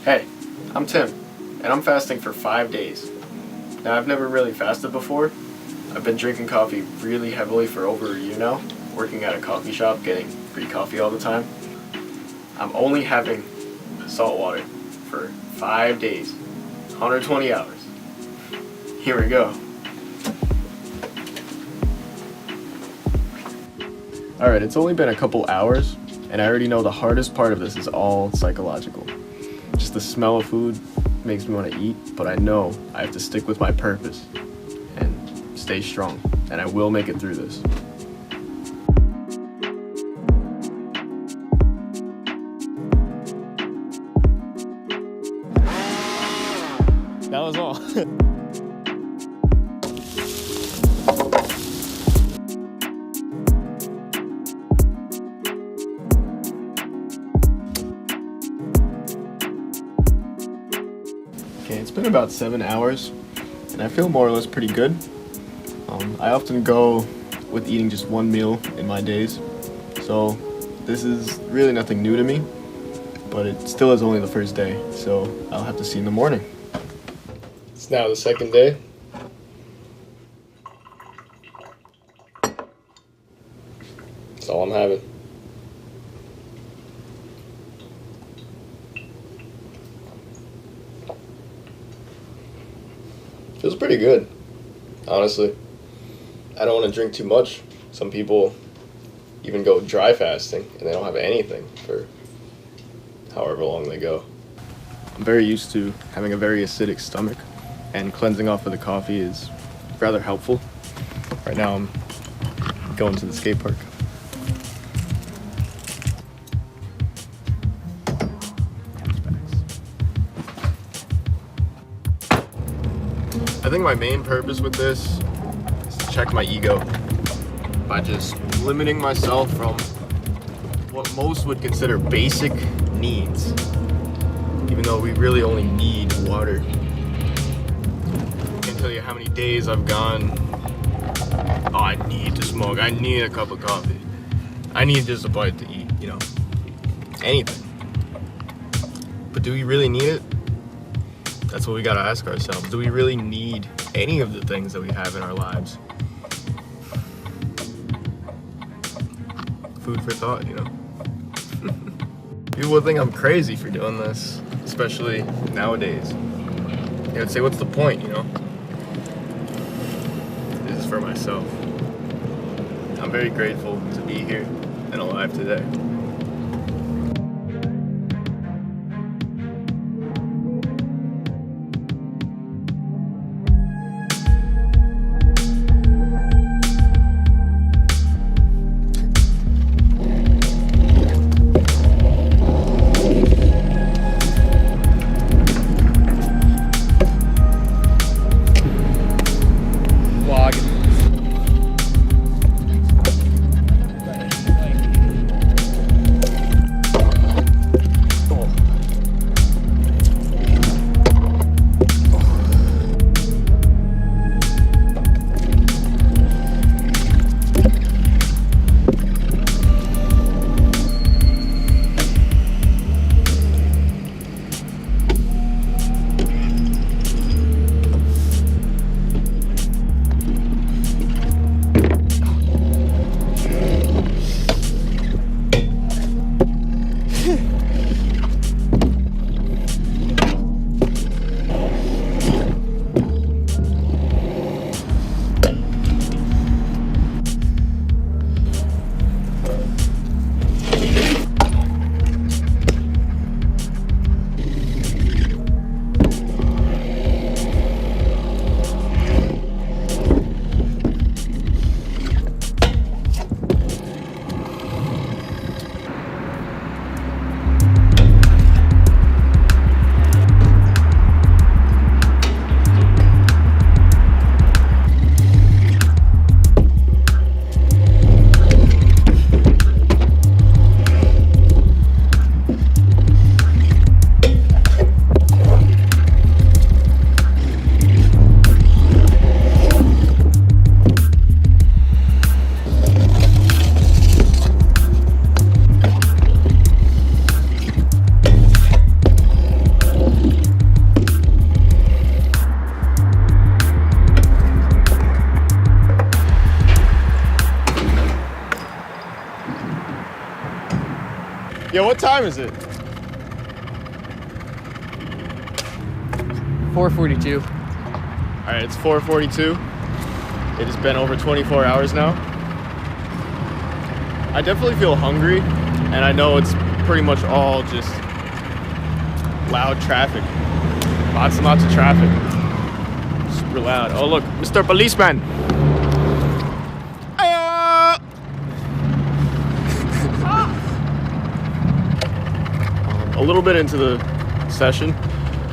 Hey, I'm Tim, and I'm fasting for 5 days. Now, I've never really fasted before. I've been drinking coffee really heavily for over a year now, working at a coffee shop, getting free coffee all the time. I'm only having salt water for 5 days, 120 hours. Here we go. Alright, it's only been a couple hours, and I already know the hardest part of this is all psychological. Just the smell of food makes me want to eat, but I know I have to stick with my purpose and stay strong, and I will make it through this. That was all. Okay, it's been about 7 hours, and I feel more or less pretty good. I often go with eating just one meal in my days, so this is really nothing new to me, but it still is only the first day, so I'll have to see in the morning. It's now the second day. That's all I'm having. Feels pretty good, honestly. I don't want to drink too much. Some people even go dry fasting and they don't have anything for however long they go. I'm very used to having a very acidic stomach, and cleansing off of the coffee is rather helpful. Right now I'm going to the skate park. I think my main purpose with this is to check my ego by just limiting myself from what most would consider basic needs, even though we really only need water. I can't tell you how many days I've gone, oh, I need to smoke, I need a cup of coffee, I need just a bite to eat, anything. But do we really need it? That's what we gotta ask ourselves. Do we really need any of the things that we have in our lives? Food for thought, People would think I'm crazy for doing this, especially nowadays. They would say, what's the point, This is for myself. I'm very grateful to be here and alive today. Yo, what time is it? 4:42. All right, it's 4:42. It has been over 24 hours now. I definitely feel hungry, and I know it's pretty much all just loud traffic. Lots and lots of traffic. Super loud. Oh, look, Mr. Policeman. A little bit into the session,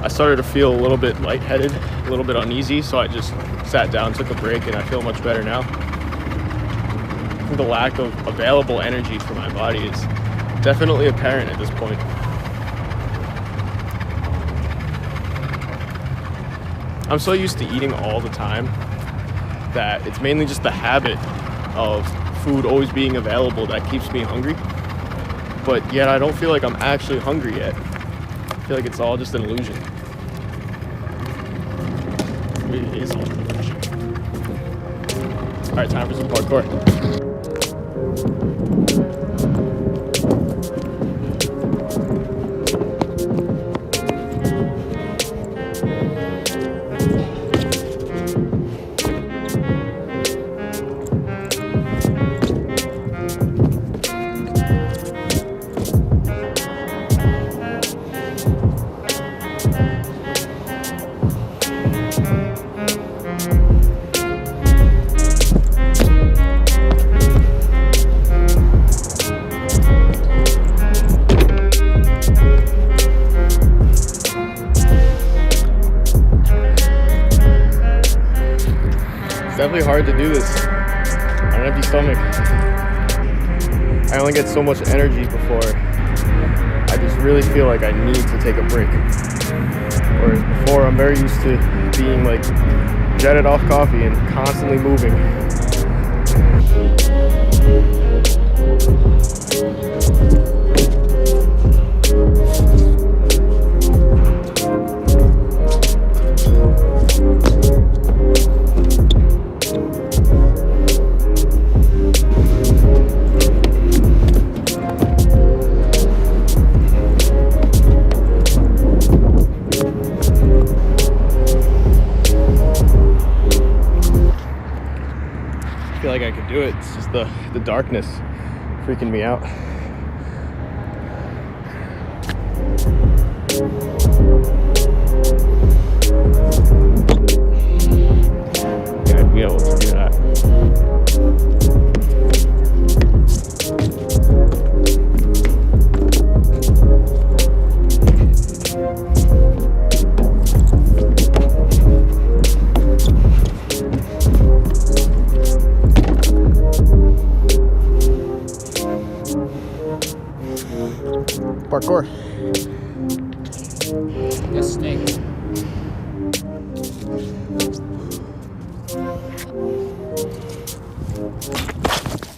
I started to feel a little bit lightheaded, a little bit uneasy, so I just sat down, took a break, and I feel much better now. I think the lack of available energy for my body is definitely apparent at this point. I'm so used to eating all the time that it's mainly just the habit of food always being available that keeps me hungry. But yet I don't feel like I'm actually hungry yet. I feel like it's all just an illusion. It is all an illusion. All right, time for some parkour. It's definitely hard to do this on an empty stomach. I only get so much energy before I just really feel like I need to take a break. Whereas before, I'm very used to being like jetted off coffee and constantly moving. I feel like I could do it. It's just the darkness freaking me out. Yeah, I'd be able to do that. Parkour. Yes, snake.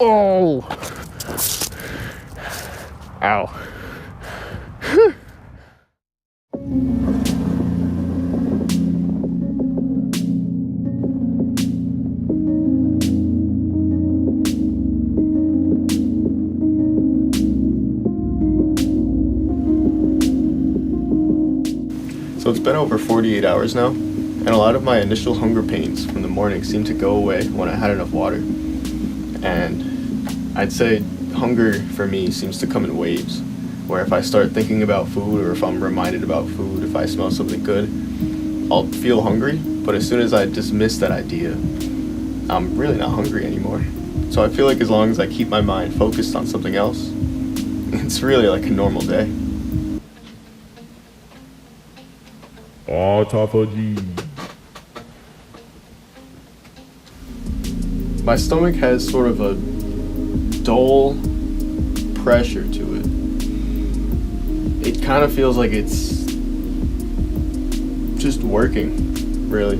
Oh! Ow. So it's been over 48 hours now, and a lot of my initial hunger pains from the morning seem to go away when I had enough water. And I'd say hunger for me seems to come in waves, where if I start thinking about food or if I'm reminded about food, if I smell something good, I'll feel hungry, but as soon as I dismiss that idea, I'm really not hungry anymore. So I feel like as long as I keep my mind focused on something else, it's really like a normal day. Autophagy. My stomach has sort of a dull pressure to it. It kind of feels like it's just working, really.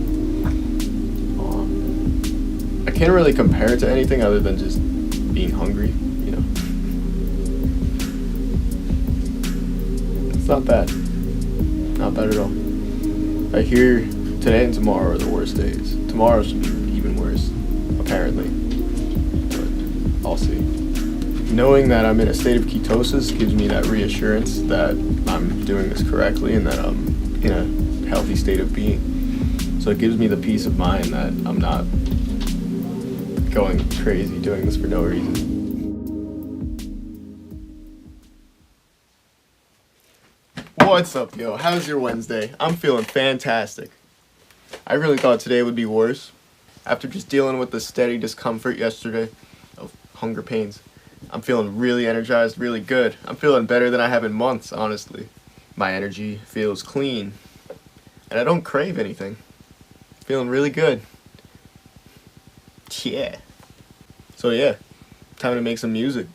I can't really compare it to anything other than just being hungry, you know. It's not bad. Not bad at all. I hear today and tomorrow are the worst days. Tomorrow should be even worse, apparently. But I'll see. knowing that I'm in a state of ketosis gives me that reassurance that I'm doing this correctly and that I'm in a healthy state of being. So it gives me the peace of mind that I'm not going crazy doing this for no reason. What's up, yo? How's your Wednesday? I'm feeling fantastic. I really thought today would be worse. After just dealing with the steady discomfort yesterday of hunger pains, I'm feeling really energized, really good. I'm feeling better than I have in months, honestly. My energy feels clean, and I don't crave anything. Feeling really good. Yeah. So yeah, time to make some music.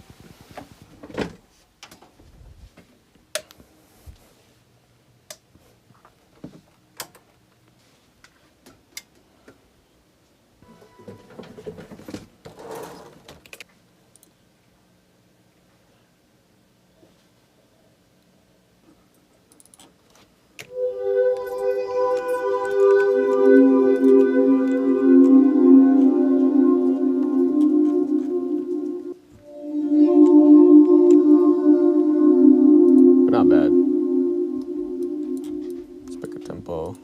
Not bad. Let's pick a tempo.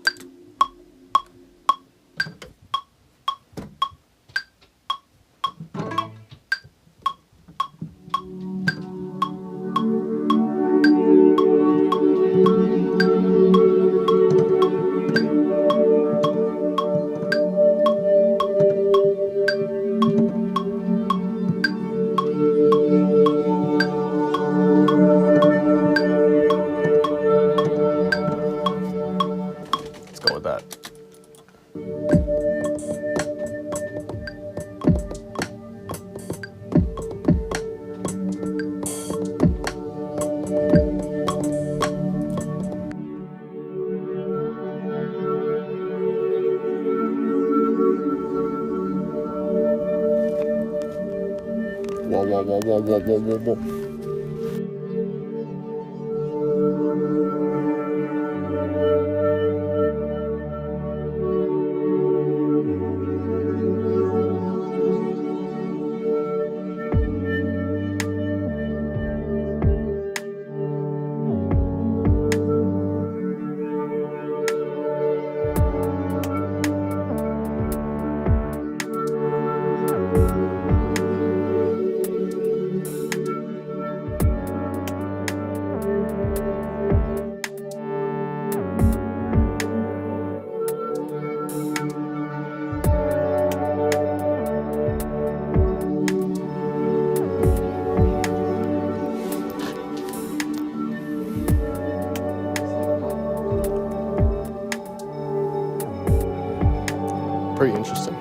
Let's go with that. Whoa, whoa, whoa, whoa, whoa, whoa, whoa, whoa. Pretty interesting.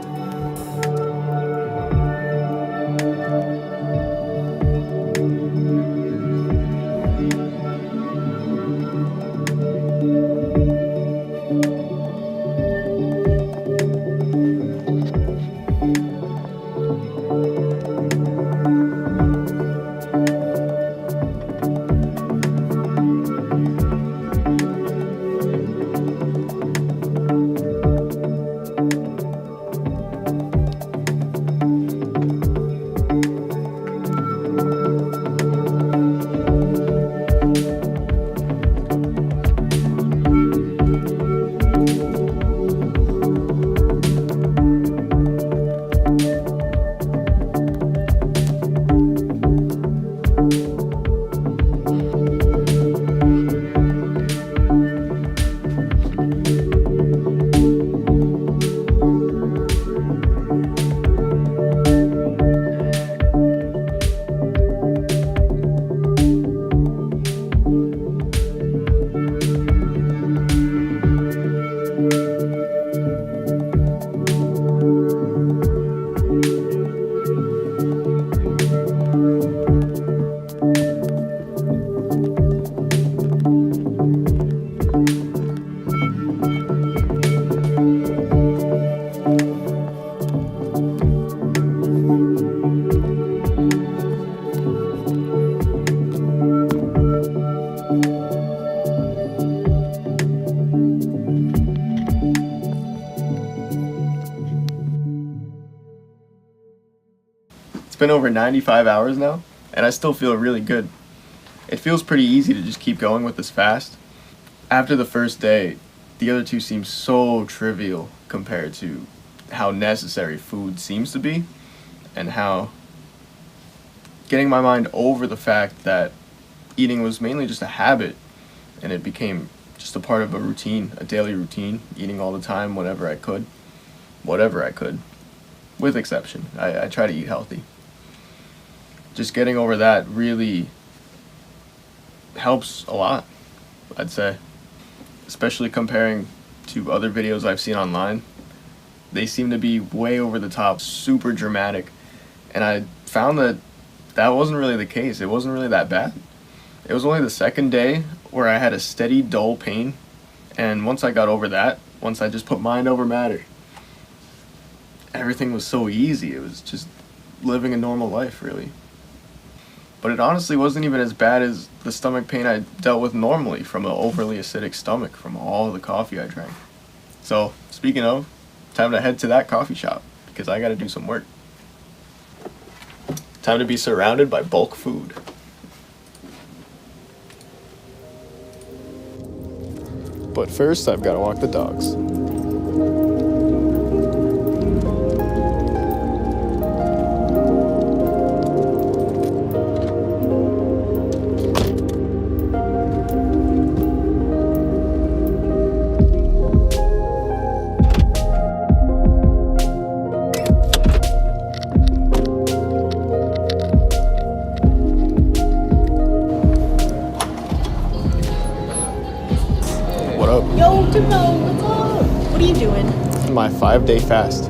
It's been over 95 hours now. and I still feel really good. It feels pretty easy to just keep going with this fast. After the first day, the other two seem so trivial compared to how necessary food seems to be, and how getting my mind over the fact that eating was mainly just a habit, and it became just a part of a routine, a daily routine, eating all the time whatever I could, with exception. I try to eat healthy. Just getting over that really helps a lot, I'd say. Especially comparing to other videos I've seen online. They seem to be way over the top, super dramatic, and I found that that wasn't really the case. It wasn't really that bad. It was only the second day where I had a steady, dull pain, and once I got over that, once I just put mind over matter, everything was so easy. It was just living a normal life, really. But it honestly wasn't even as bad as the stomach pain I dealt with normally from an overly acidic stomach from all the coffee I drank. So, speaking of, time to head to that coffee shop because I gotta do some work. Time to be surrounded by bulk food. But first, I've gotta walk the dogs. What up? Yo, Timbo, what's up? What are you doing? My 5-day fast.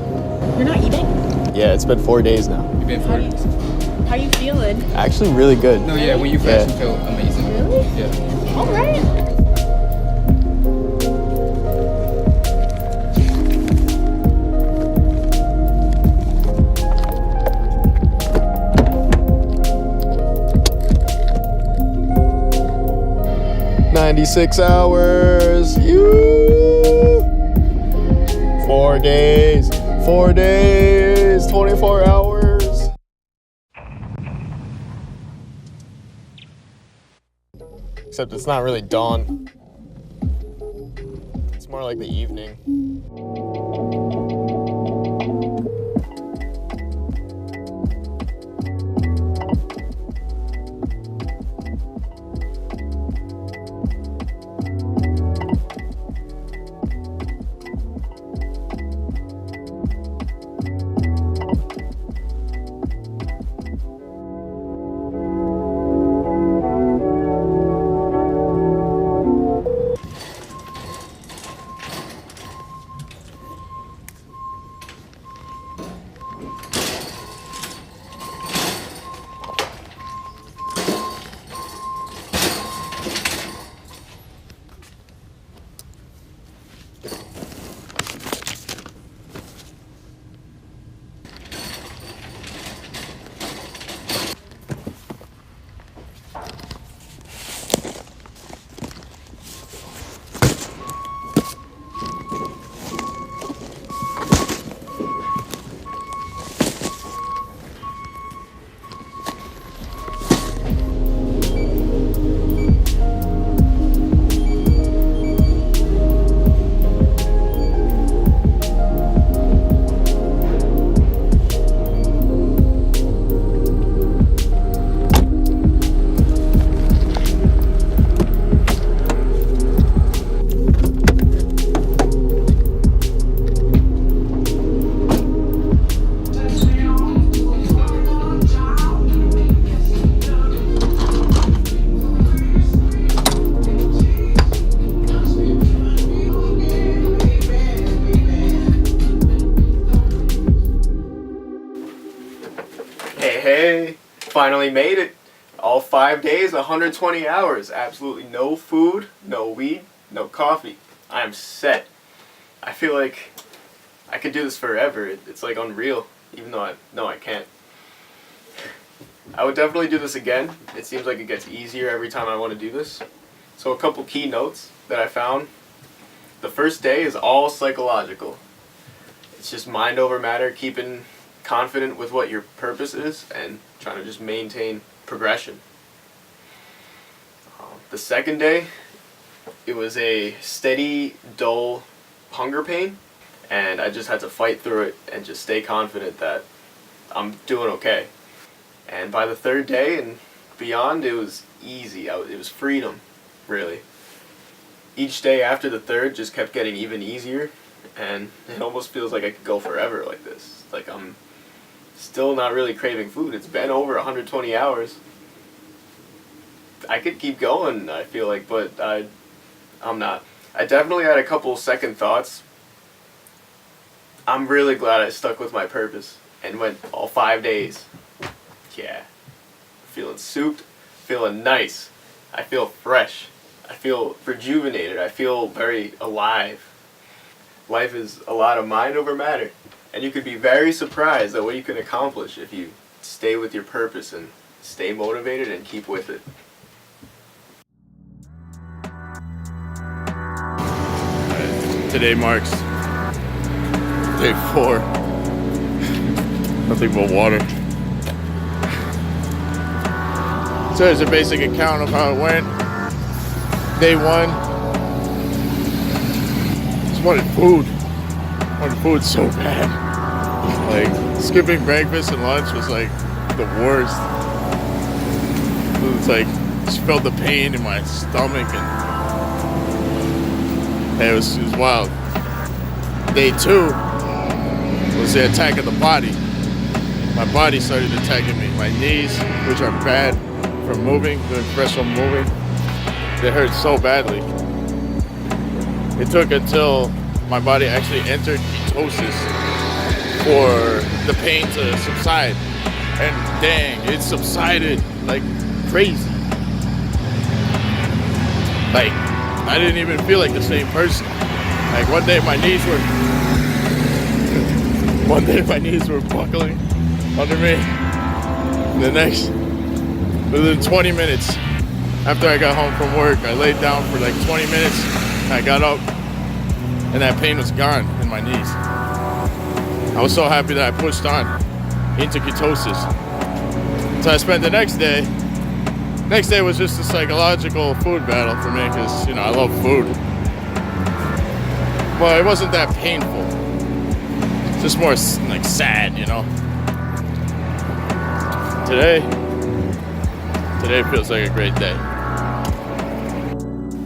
You're not eating? Yeah, it's been 4 days now. You've been for How you feeling? Actually, really good. No, yeah, when you fast, you feel amazing. Really? Yeah. All right. "96 hours. You. 4 days. 4 days. 24 hours. Except it's not really dawn. It's more like the evening. Hey, finally made it. All 5 days, 120 hours. Absolutely no food, no weed, no coffee. I am set. I feel like I could do this forever. It's like unreal, even though I know I can't. I would definitely do this again. It seems like it gets easier every time I want to do this. So a couple key notes that I found. The first day is all psychological. It's just mind over matter, keeping confident with what your purpose is and trying to just maintain progression. The second day, it was a steady, dull hunger pain, and I just had to fight through it and just stay confident that I'm doing okay. And by the third day and beyond, it was easy. It was freedom, really. Each day after the third just kept getting even easier, and it almost feels like I could go forever like this. Like I'm still not really craving food. It's been over 120 hours. I could keep going, I feel like, but I'm not. I definitely had a couple second thoughts. I'm really glad I stuck with my purpose and went all 5 days. Yeah. Feeling souped, feeling nice. I feel fresh. I feel rejuvenated. I feel very alive. Life is a lot of mind over matter. And you could be very surprised at what you can accomplish if you stay with your purpose and stay motivated and keep with it. Today marks day 4. Nothing but water. So there's a basic account of how it went. Day 1. Just wanted food. Wanted food so bad. Like skipping breakfast and lunch was like the worst. It's like just felt the pain in my stomach and it was wild. Day 2 was the attack of the body. My body started attacking me. My knees, which are bad from moving, doing fresh from moving, they hurt so badly. It took until my body actually entered ketosis for the pain to subside. And dang, it subsided like crazy. Like, I didn't even feel like the same person. Like one day my knees were buckling under me. The next, within 20 minutes after I got home from work, I laid down for like 20 minutes. I got up and that pain was gone in my knees. I was so happy that I pushed on into ketosis. So I spent the next day was just a psychological food battle for me because, you know, I love food. But it wasn't that painful. It's just more like sad, you know. Today feels like a great day.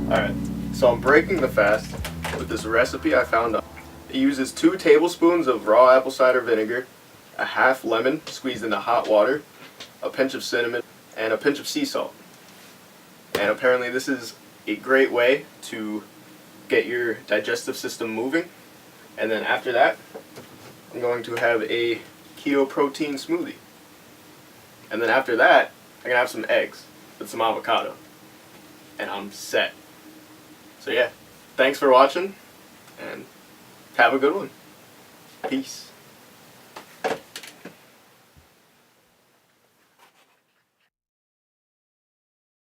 Alright, so I'm breaking the fast with this recipe I found. It uses 2 tablespoons of raw apple cider vinegar, a half lemon squeezed into hot water, a pinch of cinnamon, and a pinch of sea salt. And apparently this is a great way to get your digestive system moving. And then after that, I'm going to have a keto protein smoothie. And then after that, I'm going to have some eggs with some avocado. And I'm set. So yeah, thanks for watching, and have a good one. Peace.